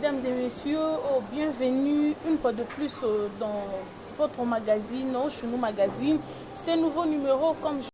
mesdames et messieurs, bienvenue une fois de plus dans votre magazine, chez nous magazine. Ce nouveau numéro, comme je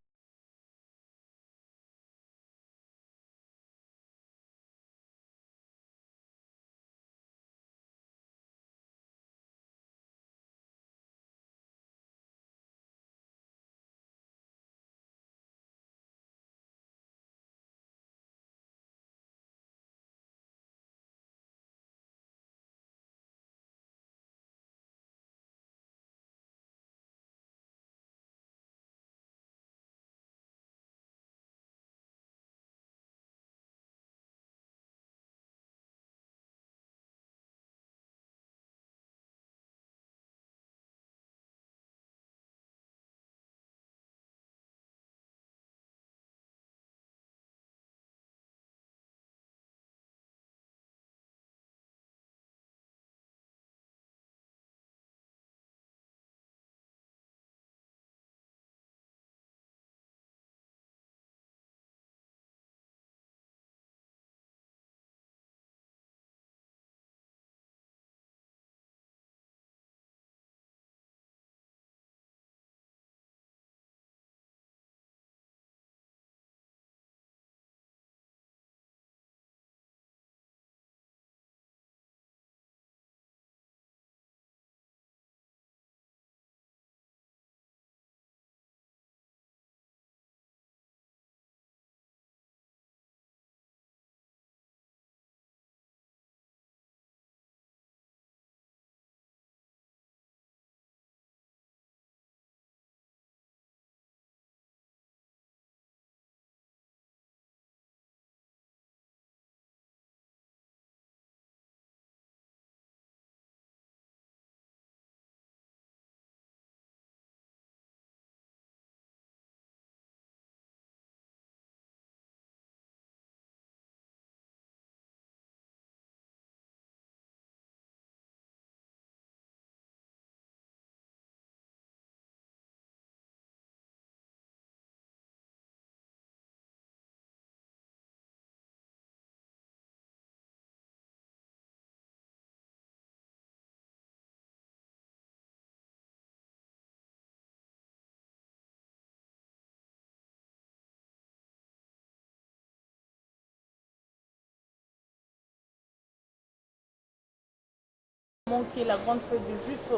manqué la grande fête de Juif.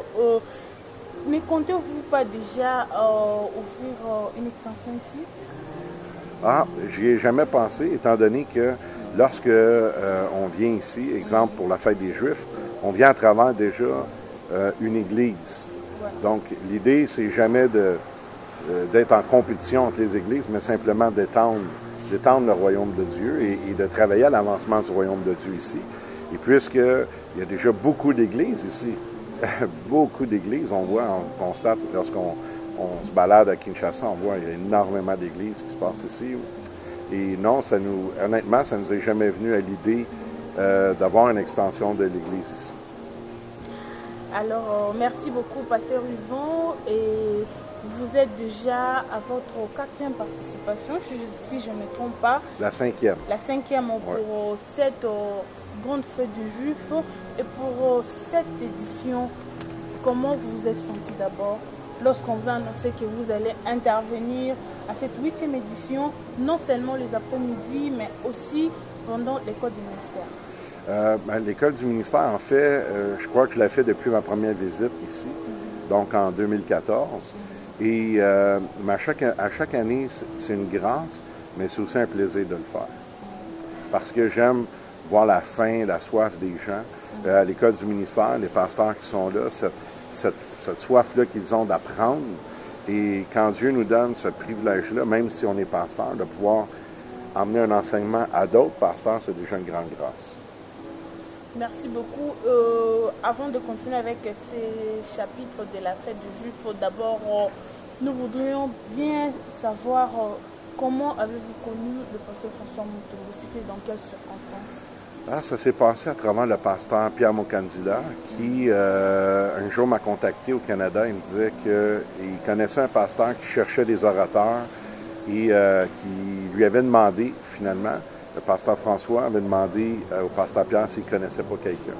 Ne comptez-vous pas déjà ouvrir une extension ici? Ah, j'y ai jamais pensé, étant donné que lorsque on vient ici, exemple pour la fête des Juifs, on vient à travers déjà une église. Ouais. Donc, l'idée, c'est jamais d'être en compétition entre les églises, mais simplement d'étendre le royaume de Dieu et de travailler à l'avancement du royaume de Dieu ici. Et puisqu'il y a déjà beaucoup d'églises ici, beaucoup d'églises, on voit, on constate lorsqu'on se balade à Kinshasa, on voit qu'il y a énormément d'églises qui se passent ici. Et non, honnêtement, ça nous est jamais venu à l'idée d'avoir une extension de l'église ici. Alors, merci beaucoup, Pasteur Yvon. Et vous êtes déjà à votre quatrième participation, si je ne me trompe pas. La cinquième. La cinquième pour cette grande fête du Juif. Et pour cette édition, comment vous vous êtes senti d'abord lorsqu'on vous a annoncé que vous allez intervenir à cette 8e édition, non seulement les après-midi, mais aussi pendant l'école du ministère? L'école du ministère, en fait, je crois que je l'ai fait depuis ma première visite ici, donc en 2014. Et mais à chaque année, c'est une grâce, mais c'est aussi un plaisir de le faire. Parce que j'aime voir la faim, la soif des gens. À l'école du ministère, les pasteurs qui sont là, cette soif-là qu'ils ont d'apprendre. Et quand Dieu nous donne ce privilège-là, même si on est pasteur, de pouvoir emmener un enseignement à d'autres pasteurs, c'est déjà une grande grâce. Merci beaucoup. Avant de continuer avec ces chapitres de la fête du Juif, d'abord, nous voudrions bien savoir comment avez-vous connu le pasteur François Mutombo? C'était dans quelles circonstances? Ah, ça s'est passé à travers le pasteur Pierre Mokandila qui, un jour, m'a contacté au Canada. Il me disait qu'il connaissait un pasteur qui cherchait des orateurs et qui lui avait demandé, finalement, le pasteur François avait demandé au pasteur Pierre s'il ne connaissait pas quelqu'un.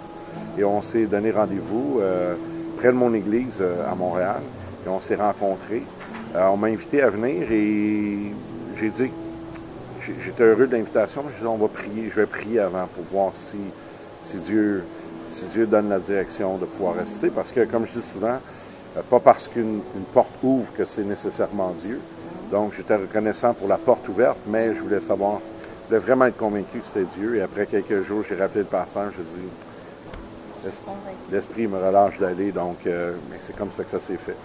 Et on s'est donné rendez-vous près de mon église à Montréal. Et on s'est rencontrés. On m'a invité à venir et j'ai dit, j'étais heureux de l'invitation, mais j'ai dit, on va prier. Je vais prier avant pour voir si Dieu donne la direction de pouvoir rester. Parce que, comme je dis souvent, pas parce qu'une porte ouvre que c'est nécessairement Dieu. Donc, j'étais reconnaissant pour la porte ouverte, mais je voulais vraiment être convaincu que c'était Dieu. Et après quelques jours, j'ai rappelé le pasteur, je dis, l'Esprit me relâche d'aller, donc c'est comme ça que ça s'est fait.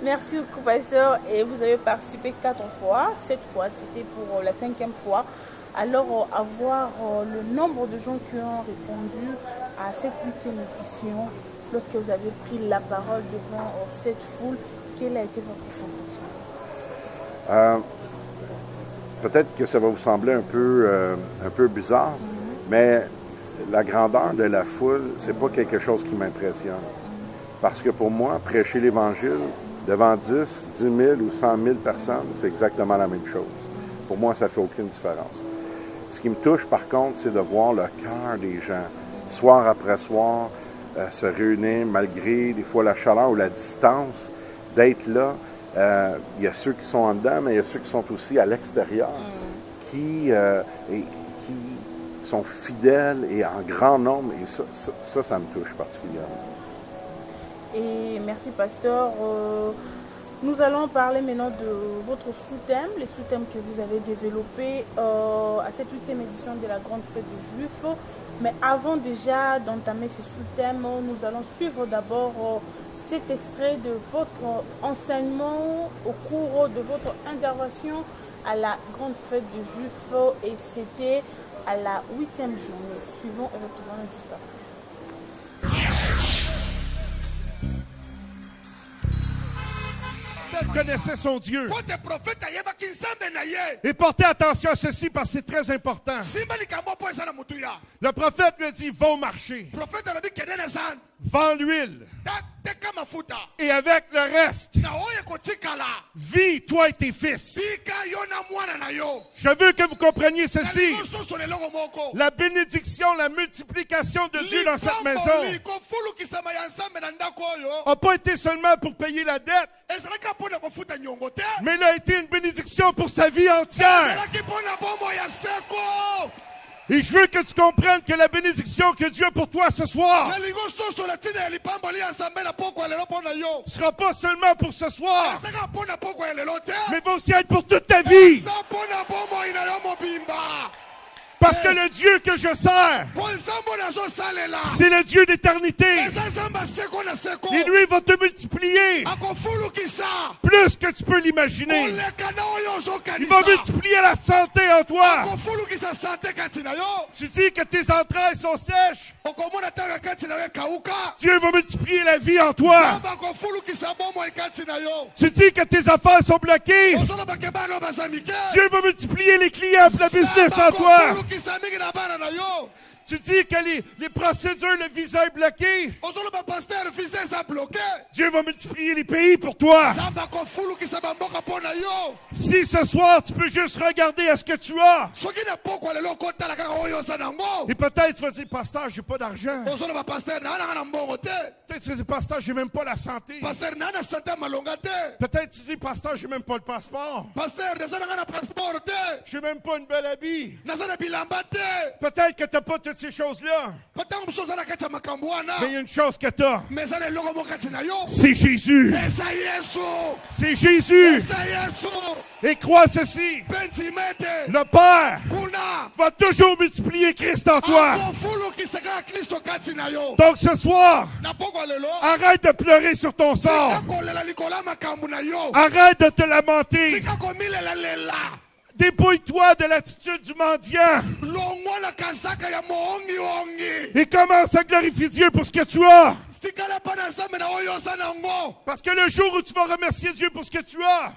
Merci beaucoup, pasteur. Et vous avez participé 4 fois. Cette fois, c'était pour la 5e fois. Alors, avoir le nombre de gens qui ont répondu à cette 8e édition, lorsque vous avez pris la parole devant cette foule, quelle a été votre sensation? Peut-être que ça va vous sembler un peu bizarre, mais la grandeur de la foule, c'est pas quelque chose qui m'impressionne. Parce que pour moi, prêcher l'Évangile devant 10 000 ou 100 000 personnes, c'est exactement la même chose. Pour moi, ça ne fait aucune différence. Ce qui me touche, par contre, c'est de voir le cœur des gens, soir après soir, se réunir malgré des fois la chaleur ou la distance, d'être là. Il y a ceux qui sont en dedans, mais il y a ceux qui sont aussi à l'extérieur, qui sont fidèles et en grand nombre. Et ça me touche particulièrement. Et merci, pasteur. Nous allons parler maintenant de votre sous-thème, les sous-thèmes que vous avez développés à cette 8e édition de la Grande Fête des Juifs. Mais avant déjà d'entamer ces sous-thèmes, nous allons suivre d'abord cet extrait de votre enseignement au cours de votre intervention à la Grande Fête des Juifs. Et c'était à la 8e journée. Suivons et retrouvons juste après. Connaissait son Dieu. Et portez attention à ceci parce que c'est très important. Le prophète lui a dit, va au marché. Vends l'huile. Et avec le reste, vis, toi et tes fils. Je veux que vous compreniez ceci. La bénédiction, la multiplication de Dieu dans cette maison n'a pas été seulement pour payer la dette, mais elle a été une bénédiction pour sa vie entière. Et je veux que tu comprennes que la bénédiction que Dieu a pour toi ce soir ne sera pas seulement pour ce soir, mais va aussi être pour toute ta vie. Parce que le Dieu que je sers, c'est le Dieu d'éternité. Et lui va te multiplier plus que tu peux l'imaginer. Il va multiplier la santé en toi. Tu dis que tes entrailles sont sèches. Dieu va multiplier la vie en toi. Tu dis que tes affaires sont bloquées. Dieu va multiplier les clients pour le business en toi. Tu dis que les procédures, le visa est bloqué. Dieu va multiplier les pays pour toi. Si ce soir, tu peux juste regarder à ce que tu as. Et peut-être tu vas dire, pasteur, j'ai pas d'argent. Peut-être tu vas dire, pasteur, j'ai même pas la santé. Peut-être tu dis, pasteur, j'ai même pas le passeport. J'ai même pas une belle habit. Peut-être que t'as pas toutes ces choses-là. Mais il y a une chose que t'as. C'est Jésus. C'est Jésus. Et crois ceci. Le Père va toujours multiplier Christ en toi. Donc ce soir, arrête de pleurer sur ton sort. Arrête de te lamenter. Dépouille-toi de l'attitude du mendiant. Et commence à glorifier Dieu pour ce que tu as. Parce que le jour où tu vas remercier Dieu pour ce que tu as,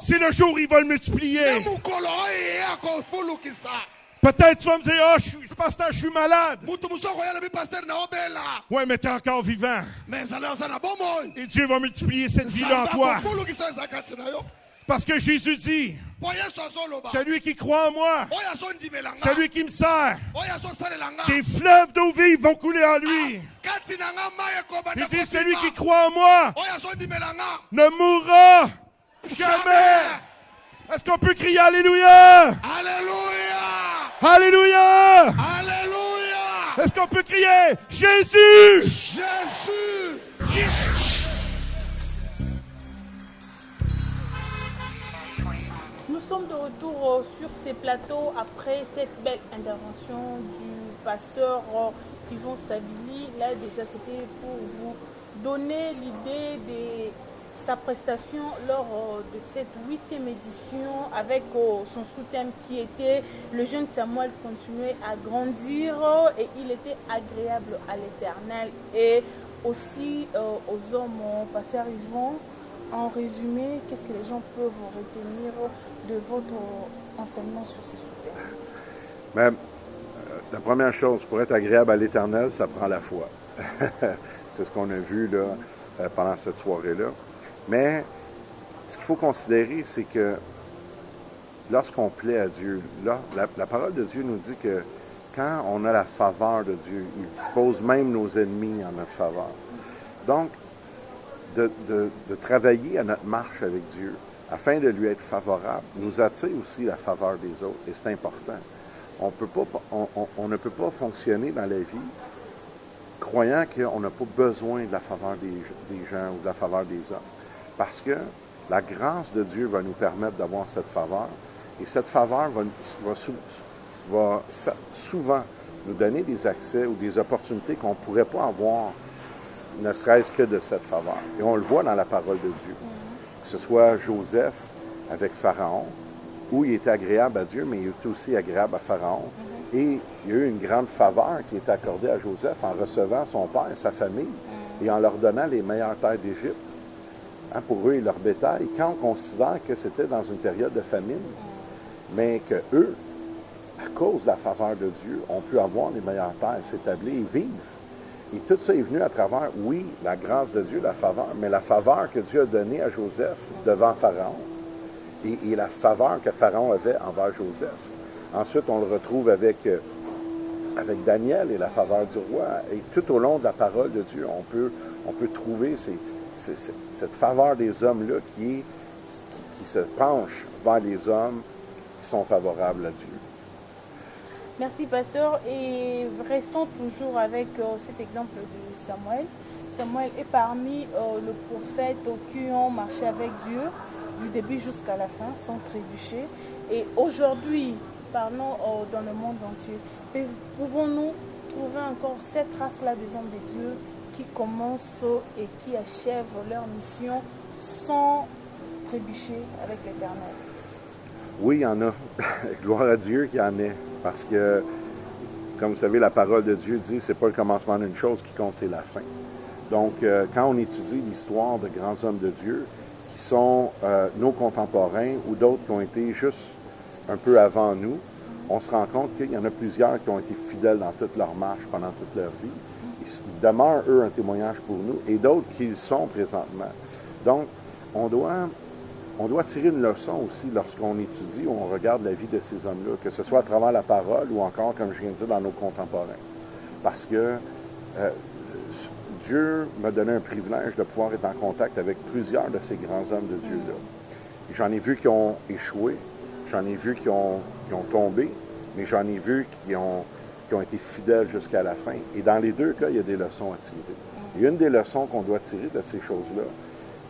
c'est le jour où il va le multiplier. Peut-être tu vas me dire, oh, pasteur, je suis malade. Ouais, mais tu es encore vivant. Et Dieu va multiplier cette vie-là en toi. Parce que Jésus dit, celui qui croit en moi, celui qui me sert, des fleuves d'eau vive vont couler en lui. Il dit, celui qui croit en moi ne mourra jamais. Est-ce qu'on peut crier Alléluia? Alléluia! Alléluia! Alléluia! Est-ce qu'on peut crier Jésus? Jésus! Nous sommes de retour sur ces plateaux après cette belle intervention du pasteur Yvon Stabili. Là déjà c'était pour vous donner l'idée de sa prestation lors de cette 8e édition avec son sous-thème qui était « Le jeune Samuel continuait à grandir et il était agréable à l'Éternel » et aussi aux hommes. Pasteur Yvon, en résumé, qu'est-ce que les gens peuvent retenir de votre enseignement sur ce sous-thème? Mais, la première chose, pour être agréable à l'Éternel, ça prend la foi. C'est ce qu'on a vu là, pendant cette soirée-là. Mais ce qu'il faut considérer, c'est que lorsqu'on plaît à Dieu, là, la parole de Dieu nous dit que quand on a la faveur de Dieu, il dispose même nos ennemis en notre faveur. Donc, de travailler à notre marche avec Dieu, afin de lui être favorable, nous attire aussi la faveur des autres. Et c'est important. On ne peut pas fonctionner dans la vie croyant qu'on n'a pas besoin de la faveur des gens ou de la faveur des hommes. Parce que la grâce de Dieu va nous permettre d'avoir cette faveur. Et cette faveur va souvent nous donner des accès ou des opportunités qu'on ne pourrait pas avoir, ne serait-ce que de cette faveur. Et on le voit dans la parole de Dieu. Que ce soit Joseph avec Pharaon, où il était agréable à Dieu, mais il était aussi agréable à Pharaon. Et il y a eu une grande faveur qui est accordée à Joseph en recevant son père et sa famille et en leur donnant les meilleures terres d'Égypte. Pour eux et leur bétail, quand on considère que c'était dans une période de famine, mais que eux, à cause de la faveur de Dieu, ont pu avoir les meilleures terres, s'établir et vivre. Et tout ça est venu à travers, oui, la grâce de Dieu, la faveur, mais la faveur que Dieu a donnée à Joseph devant Pharaon et la faveur que Pharaon avait envers Joseph. Ensuite, on le retrouve avec Daniel et la faveur du roi. Et tout au long de la parole de Dieu, on peut trouver cette faveur des hommes-là qui se penche vers les hommes qui sont favorables à Dieu. Merci, pasteur. Et restons toujours avec cet exemple de Samuel. Samuel est parmi les prophètes qui ont marché avec Dieu du début jusqu'à la fin, sans trébucher. Et aujourd'hui, parlons dans le monde entier. Pouvons-nous trouver encore cette trace-là des hommes de Dieu qui commencent et qui achèvent leur mission sans trébucher avec l'Éternel? Oui, il y en a. Gloire à Dieu qu'il y en ait. Parce que, comme vous savez, la parole de Dieu dit, c'est pas le commencement d'une chose qui compte, c'est la fin. Donc, quand on étudie l'histoire de grands hommes de Dieu, qui sont nos contemporains ou d'autres qui ont été juste un peu avant nous, on se rend compte qu'il y en a plusieurs qui ont été fidèles dans toute leur marche pendant toute leur vie. Ils demeurent, eux, un témoignage pour nous, et d'autres qui le sont présentement. Donc, on doit tirer une leçon aussi lorsqu'on étudie ou on regarde la vie de ces hommes-là, que ce soit à travers la parole ou encore, comme je viens de dire, dans nos contemporains. Parce que Dieu m'a donné un privilège de pouvoir être en contact avec plusieurs de ces grands hommes de Dieu-là. J'en ai vu qui ont échoué, j'en ai vu qui ont tombé, mais j'en ai vu qui ont été fidèles jusqu'à la fin. Et dans les deux cas, il y a des leçons à tirer. Et une des leçons qu'on doit tirer de ces choses-là,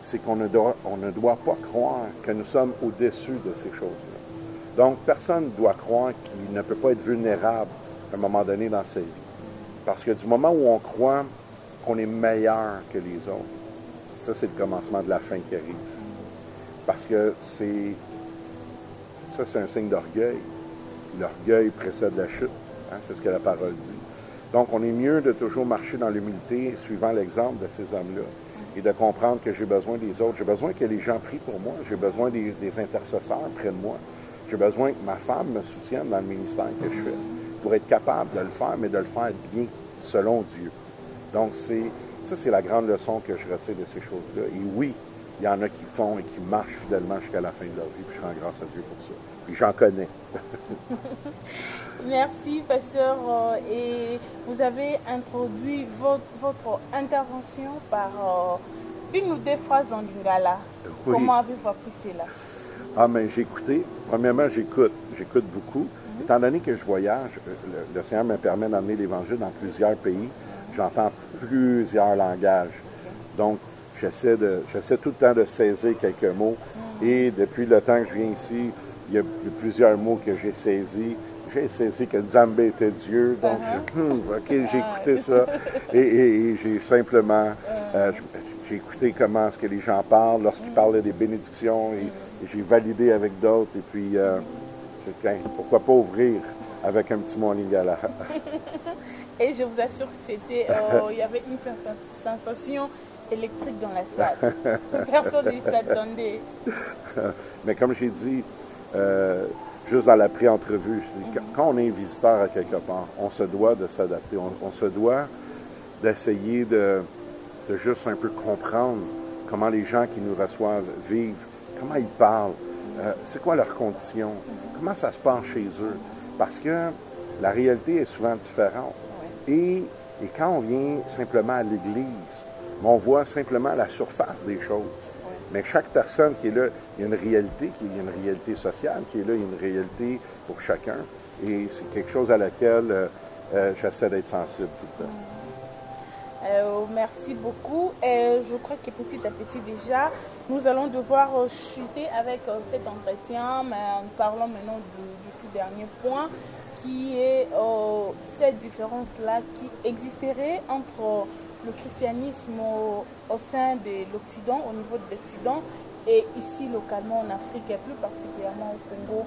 c'est qu'on ne doit pas croire que nous sommes au-dessus de ces choses-là. Donc, personne ne doit croire qu'il ne peut pas être vulnérable à un moment donné dans sa vie. Parce que du moment où on croit qu'on est meilleur que les autres, ça, c'est le commencement de la fin qui arrive. Parce que c'est un signe d'orgueil. L'orgueil précède la chute. C'est ce que la parole dit. Donc, on est mieux de toujours marcher dans l'humilité, suivant l'exemple de ces hommes-là, et de comprendre que j'ai besoin des autres. J'ai besoin que les gens prient pour moi. J'ai besoin des intercesseurs près de moi. J'ai besoin que ma femme me soutienne dans le ministère que je fais, pour être capable de le faire, mais de le faire bien, selon Dieu. Donc, ça, c'est la grande leçon que je retire de ces choses-là. Et oui, il y en a qui font et qui marchent fidèlement jusqu'à la fin de leur vie, puis je rends grâce à Dieu pour ça. Puis j'en connais. Merci, pasteur. Et vous avez introduit votre intervention par une ou deux phrases en lingala. Oui. Comment avez-vous appris cela? Ah, mais j'ai écouté. Premièrement, j'écoute beaucoup. Étant donné que je voyage, le Seigneur me permet d'amener l'Évangile dans plusieurs pays. J'entends plusieurs langages. Donc, j'essaie tout le temps de saisir quelques mots. Et depuis le temps que je viens ici, il y a plusieurs mots que j'ai saisis. J'ai saisi que Nzambe était Dieu. Donc, OK, j'ai écouté ça. Et j'ai simplement... j'ai écouté comment est-ce que les gens parlent lorsqu'ils parlaient des bénédictions. Et j'ai validé avec d'autres. Et puis, pourquoi pas ouvrir avec un petit mot en lingala. Et je vous assure que c'était... il y avait une sensation électrique dans la salle. Personne ne s'attendait. Mais comme j'ai dit, juste dans la pré-entrevue, quand on est visiteur à quelque part, on se doit de s'adapter. On se doit d'essayer de juste un peu comprendre comment les gens qui nous reçoivent vivent, comment ils parlent, c'est quoi leurs conditions, comment ça se passe chez eux. Parce que la réalité est souvent différente. Et quand on vient simplement à l'Église, on voit simplement la surface des choses. Mais chaque personne qui est là, il y a une réalité, il y a une réalité sociale qui est là, il y a une réalité pour chacun. Et c'est quelque chose à laquelle j'essaie d'être sensible tout le temps. Merci beaucoup. Je crois que petit à petit déjà, nous allons devoir chuter avec cet entretien, mais en parlant maintenant du tout dernier point, qui est cette différence-là qui existerait entre le christianisme au sein de l'Occident, au niveau de l'Occident, et ici localement en Afrique, et plus particulièrement au Congo.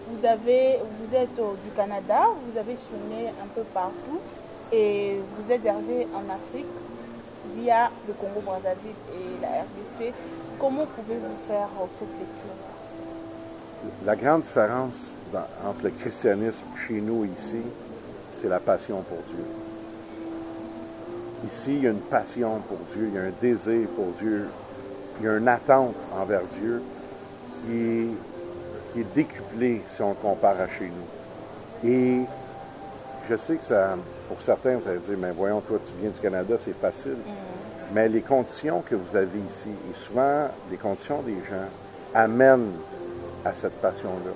Vous êtes du Canada, vous avez sonné un peu partout, et vous êtes arrivé en Afrique via le Congo-Brazzaville et la RDC. Comment pouvez-vous faire cette lecture? La grande différence entre le christianisme chez nous et ici, c'est la passion pour Dieu. Ici, il y a une passion pour Dieu, il y a un désir pour Dieu, il y a une attente envers Dieu qui est décuplée si on le compare à chez nous. Et je sais que ça, pour certains, vous allez dire, mais voyons, toi, tu viens du Canada, c'est facile. Mais les conditions que vous avez ici, et souvent, les conditions des gens, amènent à cette passion-là.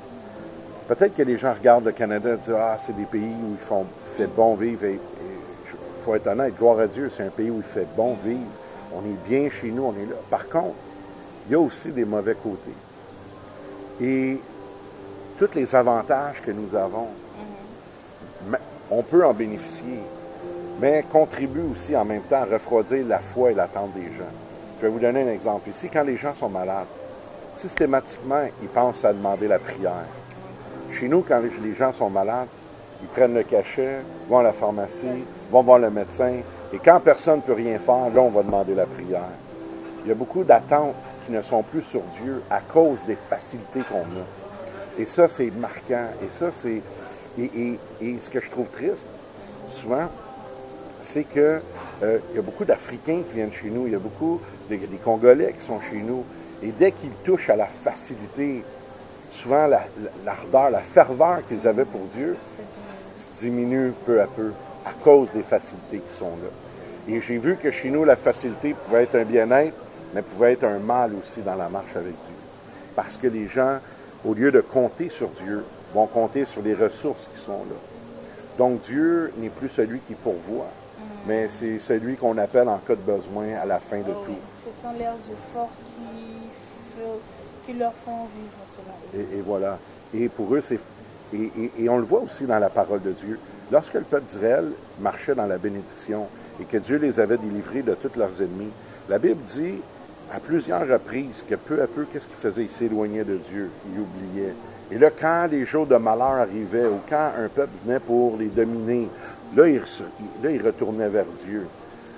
Peut-être que les gens regardent le Canada et disent, ah, c'est des pays où il fait bon vivre. Et il faut être honnête, gloire à Dieu, c'est un pays où il fait bon vivre. On est bien chez nous, on est là. Par contre, il y a aussi des mauvais côtés. Et tous les avantages que nous avons, on peut en bénéficier, mais contribue aussi en même temps à refroidir la foi et l'attente des gens. Je vais vous donner un exemple. Ici, quand les gens sont malades, systématiquement, ils pensent à demander la prière. Chez nous, quand les gens sont malades, ils prennent le cachet, vont à la pharmacie, vont voir le médecin, et quand personne ne peut rien faire, là, on va demander la prière. Il y a beaucoup d'attentes qui ne sont plus sur Dieu à cause des facilités qu'on a. Et ça, c'est marquant. Et ça, c'est... Et ce que je trouve triste, souvent, c'est que il y a beaucoup d'Africains qui viennent chez nous, il y a beaucoup des Congolais qui sont chez nous, et dès qu'ils touchent à la facilité, souvent l'ardeur, la ferveur qu'ils avaient pour Dieu diminue peu à peu à cause des facilités qui sont là. Et j'ai vu que chez nous, la facilité pouvait être un bien-être, mais pouvait être un mal aussi dans la marche avec Dieu. Parce que les gens, au lieu de compter sur Dieu, vont compter sur les ressources qui sont là. Donc Dieu n'est plus celui qui pourvoit, mais c'est celui qu'on appelle en cas de besoin à la fin de tout. Oui. Ce sont leurs efforts qui leur font vivre cela. Et voilà. Et pour eux, et on le voit aussi dans la parole de Dieu. Lorsque le peuple d'Israël marchait dans la bénédiction et que Dieu les avait délivrés de tous leurs ennemis, la Bible dit à plusieurs reprises que peu à peu, qu'est-ce qu'ils faisaient? Ils s'éloignaient de Dieu, ils oubliaient. Et là, quand les jours de malheur arrivaient ou quand un peuple venait pour les dominer, là, ils retournaient vers Dieu.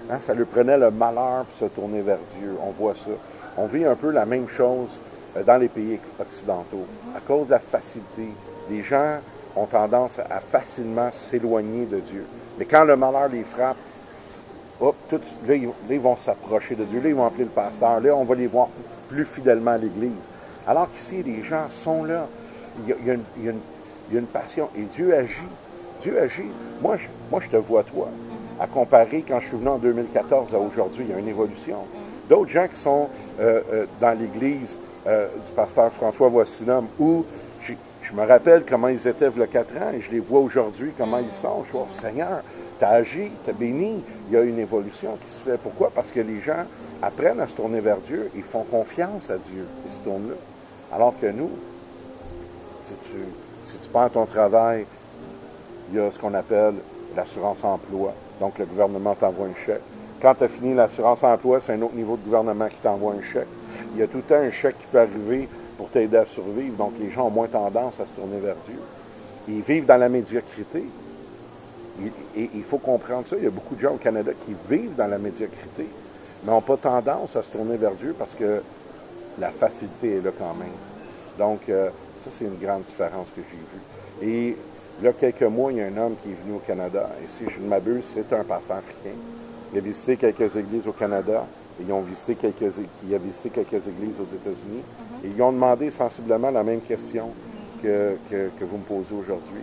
Hein, ça leur prenait le malheur pour se tourner vers Dieu. On voit ça. On vit un peu la même chose dans les pays occidentaux. À cause de la facilité, les gens ont tendance à facilement s'éloigner de Dieu. Mais quand le malheur les frappe, là, ils vont s'approcher de Dieu. Là, ils vont appeler le pasteur. Là, on va les voir plus fidèlement à l'Église. Alors qu'ici, les gens sont là. Il y a une passion. Et Dieu agit. Dieu agit. Moi, je te vois, toi. À comparer, quand je suis venu en 2014 à aujourd'hui, il y a une évolution. D'autres gens qui sont dans l'Église du pasteur François Voisinum, où je me rappelle comment ils étaient il y a 4 ans, et je les vois aujourd'hui, comment ils sont. Je vois, Seigneur, tu as agi, tu as béni. Il y a une évolution qui se fait. Pourquoi? Parce que les gens apprennent à se tourner vers Dieu, ils font confiance à Dieu, ils se tournent là. Alors que nous, si tu perds ton travail, il y a ce qu'on appelle l'assurance-emploi. Donc, le gouvernement t'envoie un chèque. Quand tu as fini l'assurance-emploi, c'est un autre niveau de gouvernement qui t'envoie un chèque. Il y a tout le temps un chèque qui peut arriver pour t'aider à survivre. Donc, les gens ont moins tendance à se tourner vers Dieu. Ils vivent dans la médiocrité. Et il faut comprendre ça. Il y a beaucoup de gens au Canada qui vivent dans la médiocrité, mais n'ont pas tendance à se tourner vers Dieu parce que la facilité est là quand même. Donc, ça, c'est une grande différence que j'ai vue. Et là, quelques mois, il y a un homme qui est venu au Canada. Et si je ne m'abuse, c'est un pasteur africain. Il a visité quelques églises au Canada. Et il a visité quelques églises aux États-Unis. Et ils ont demandé sensiblement la même question que vous me posez aujourd'hui.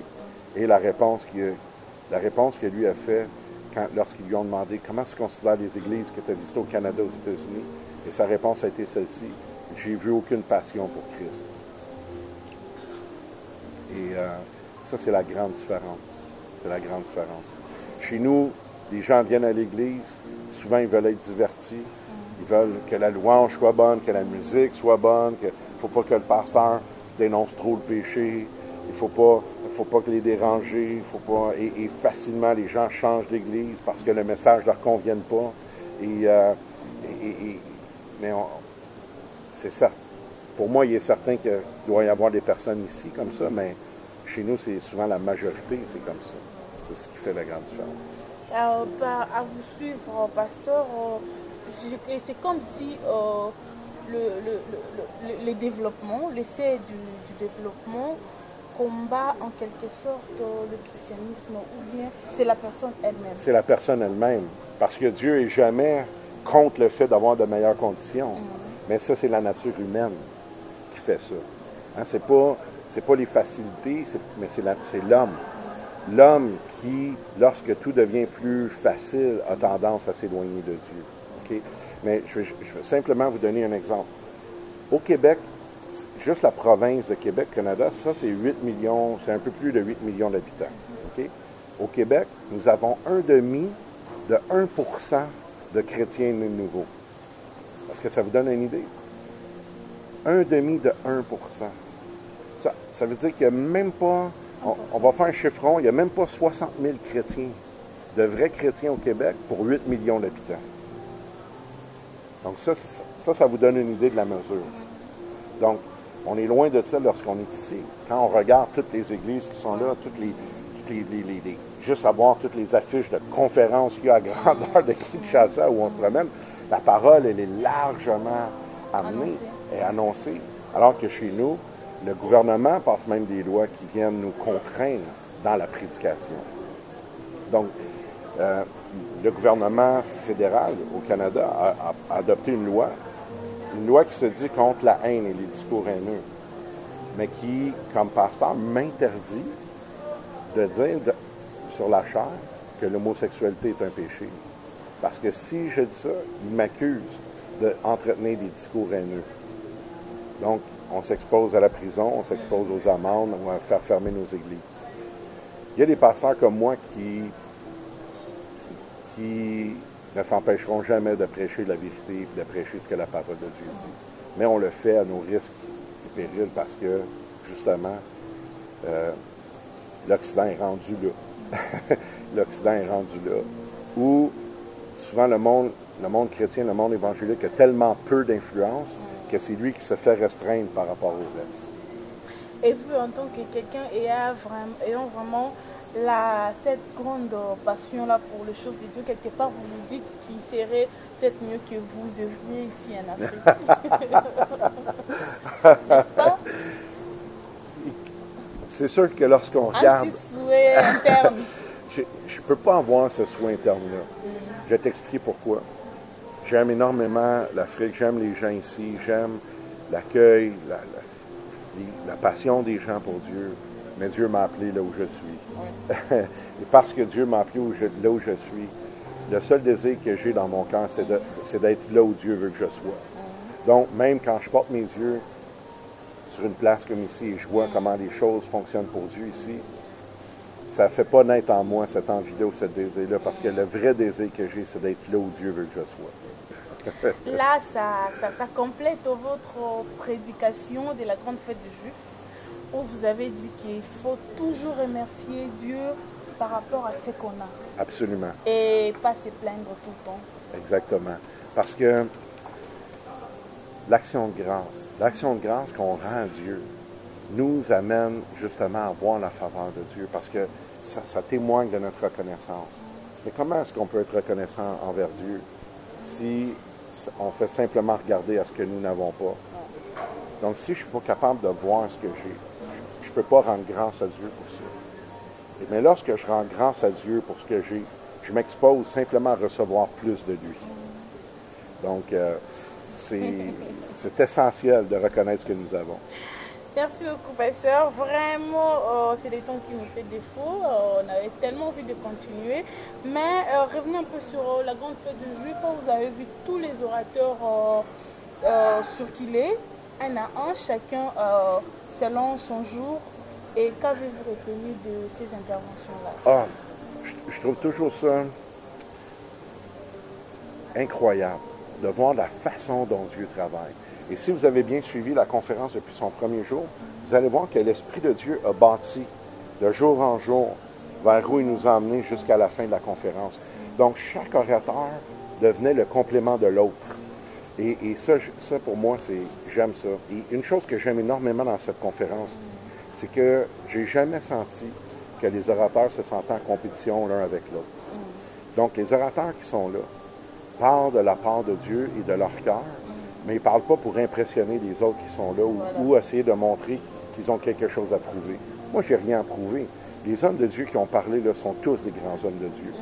Et la réponse que lui a fait lorsqu'ils lui ont demandé comment se considèrent les églises que tu as visitées au Canada, aux États-Unis, et sa réponse a été celle-ci: j'ai vu aucune passion pour Christ. Et ça, c'est la grande différence. C'est la grande différence. Chez nous, les gens viennent à l'église, souvent ils veulent être divertis, ils veulent que la louange soit bonne, que la musique soit bonne, qu'il ne faut pas que le pasteur dénonce trop le péché, il ne faut pas que les déranger, il faut pas, et facilement les gens changent d'église parce que le message ne leur convienne pas. Mais c'est certain. Pour moi, il est certain qu'il doit y avoir des personnes ici comme ça, mais chez nous, c'est souvent la majorité, c'est comme ça. C'est ce qui fait la grande différence. À vous suivre, pasteur, c'est comme si le développement, l'essai du développement combat en quelque sorte le christianisme, ou bien c'est la personne elle-même? C'est la personne elle-même, parce que Dieu n'est jamais contre le fait d'avoir de meilleures conditions. Mais ça, c'est la nature humaine qui fait ça. Hein, c'est pas les facilités, mais c'est l'homme. L'homme qui, lorsque tout devient plus facile, a tendance à s'éloigner de Dieu. Okay? Mais je vais simplement vous donner un exemple. Au Québec, juste la province de Québec, Canada, ça, c'est 8 millions, c'est un peu plus de 8 millions d'habitants. Okay? Au Québec, nous avons 1,5% de 1% de chrétiens nés de nouveau. Est-ce que ça vous donne une idée? 1,5% de 1%. Ça veut dire qu'il n'y a même pas, on va faire un chiffron, il n'y a même pas 60 000 chrétiens, de vrais chrétiens au Québec pour 8 millions d'habitants. Donc ça vous donne une idée de la mesure. Donc, on est loin de ça lorsqu'on est ici. Quand on regarde toutes les églises qui sont là, juste à voir toutes les affiches de conférences qu'il y a à grandeur de Kinshasa où on se promène, la parole, elle est largement amenée et annoncée. Alors que chez nous, le gouvernement passe même des lois qui viennent nous contraindre dans la prédication. Donc, le gouvernement fédéral au Canada a adopté une loi qui se dit contre la haine et les discours haineux, mais qui, comme pasteur, m'interdit de dire sur la chair que l'homosexualité est un péché. Parce que si je dis ça, il m'accuse d'entretenir des discours haineux. Donc, on s'expose à la prison, on s'expose aux amendes, on va faire fermer nos églises. Il y a des pasteurs comme moi qui ne s'empêcheront jamais de prêcher la vérité et de prêcher ce que la parole de Dieu dit. Mais on le fait à nos risques et périls parce que, justement, l'Occident est rendu là. L'Occident est rendu là, où souvent le monde chrétien, le monde évangélique a tellement peu d'influence que c'est lui qui se fait restreindre par rapport au reste. Et vous, en tant que quelqu'un ayant vraiment cette grande passion-là pour les choses de Dieu, quelque part, vous vous dites qu'il serait peut-être mieux que vous œuvriez ici en Afrique. N'est-ce pas? C'est sûr que lorsqu'on regarde... Un petit souhait interne. Je ne peux pas avoir ce souhait interne-là. Je vais t'expliquer pourquoi. J'aime énormément l'Afrique, j'aime les gens ici, j'aime l'accueil, la passion des gens pour Dieu. Mais Dieu m'a appelé là où je suis. Et parce que Dieu m'a appelé là où je suis, le seul désir que j'ai dans mon cœur, c'est d'être là où Dieu veut que je sois. Donc, même quand je porte mes yeux sur une place comme ici et je vois comment les choses fonctionnent pour Dieu ici, ça ne fait pas naître en moi cette envie-là ou ce désir-là, parce que le vrai désir que j'ai, c'est d'être là où Dieu veut que je sois. Là, ça complète votre prédication de la grande fête des Juifs, où vous avez dit qu'il faut toujours remercier Dieu par rapport à ce qu'on a. Absolument. Et pas se plaindre tout le temps. Exactement. Parce que l'action de grâce qu'on rend à Dieu nous amène justement à voir la faveur de Dieu, parce que ça témoigne de notre reconnaissance. Mais comment est-ce qu'on peut être reconnaissant envers Dieu si on fait simplement regarder à ce que nous n'avons pas? Donc, si je ne suis pas capable de voir ce que j'ai, je ne peux pas rendre grâce à Dieu pour ça. Mais lorsque je rends grâce à Dieu pour ce que j'ai, je m'expose simplement à recevoir plus de lui. Donc, c'est essentiel de reconnaître ce que nous avons. Merci beaucoup, pasteur. Vraiment, c'est des temps qui nous fait défaut. On avait tellement envie de continuer. Mais revenons un peu sur la grande fête des Juifs. Vous avez vu tous les orateurs circuler, un à un, chacun selon son jour. Et qu'avez-vous retenu de ces interventions-là? Ah, je trouve toujours ça incroyable de voir la façon dont Dieu travaille. Et si vous avez bien suivi la conférence depuis son premier jour, vous allez voir que l'Esprit de Dieu a bâti de jour en jour vers où il nous a amenés jusqu'à la fin de la conférence. Donc, chaque orateur devenait le complément de l'autre. Et ça, pour moi, j'aime ça. Et une chose que j'aime énormément dans cette conférence, c'est que j'ai jamais senti que les orateurs se sentaient en compétition l'un avec l'autre. Donc, les orateurs qui sont là parlent de la part de Dieu et de leur cœur, mais ils ne parlent pas pour impressionner les autres qui sont là ou essayer de montrer qu'ils ont quelque chose à prouver. Moi, je n'ai rien à prouver. Les hommes de Dieu qui ont parlé là sont tous des grands hommes de Dieu.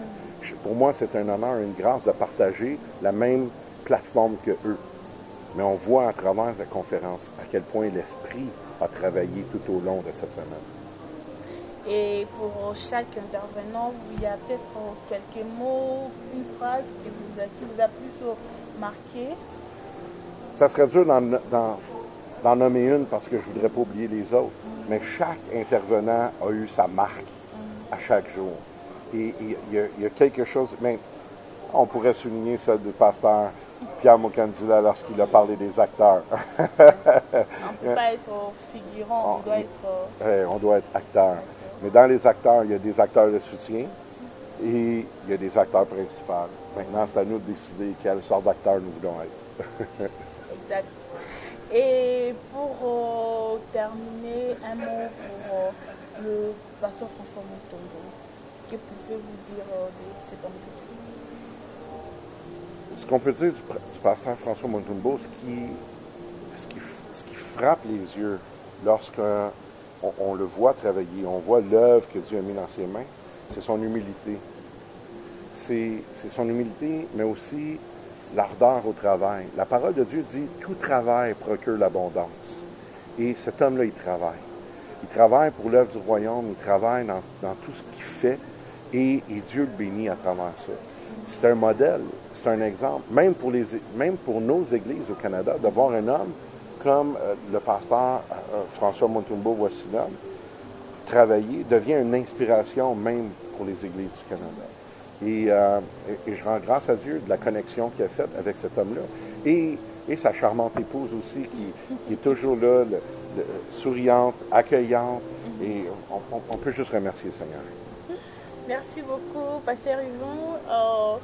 Pour moi, c'est un honneur, une grâce de partager la même plateforme que eux. Mais on voit à travers la conférence à quel point l'Esprit a travaillé tout au long de cette semaine. Et pour chaque intervenant, il y a peut-être quelques mots, une phrase qui vous a plus marqué. Ça serait dur d'en nommer une parce que je ne voudrais pas oublier les autres. Mais chaque intervenant a eu sa marque à chaque jour. Et il y a quelque chose, mais on pourrait souligner celle du pasteur Pierre Mokandila lorsqu'il a parlé des acteurs. On ne peut pas être figurant, on doit être acteur. Mais dans les acteurs, il y a des acteurs de soutien et il y a des acteurs principaux. Maintenant, c'est à nous de décider quelle sorte d'acteurs nous voulons être. Exact. Et pour terminer, un mot pour le pasteur François Montombo. Que pouvez-vous dire de cet homme de Dieu? Ce qu'on peut dire du pasteur François Montombo, ce qui frappe les yeux lorsqu'on le voit travailler, on voit l'œuvre que Dieu a mis dans ses mains, c'est son humilité. C'est son humilité, mais aussi l'ardeur au travail. La parole de Dieu dit « Tout travail procure l'abondance ». Et cet homme-là, il travaille. Il travaille pour l'œuvre du royaume, il travaille dans tout ce qu'il fait et Dieu le bénit à travers ça. C'est un modèle, c'est un exemple, même pour nos églises au Canada, de voir un homme comme le pasteur François Montombo Wassilom travailler, devient une inspiration même pour les églises du Canada. Et je rends grâce à Dieu de la connexion qu'il a faite avec cet homme-là. Et sa charmante épouse aussi, qui est toujours là, souriante, accueillante. Et on peut juste remercier le Seigneur. Merci beaucoup, pasteur Yvon.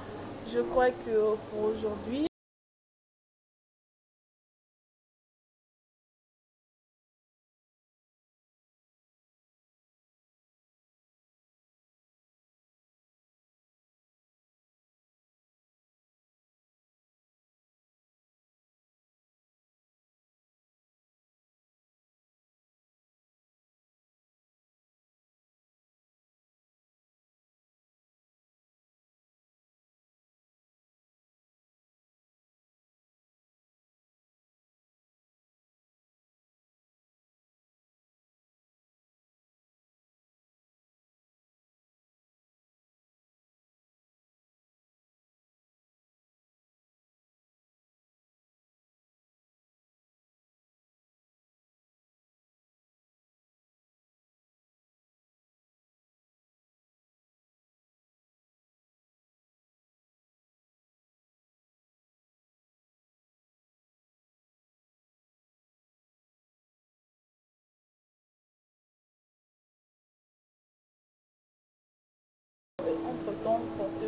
Je crois que pour aujourd'hui, donc porter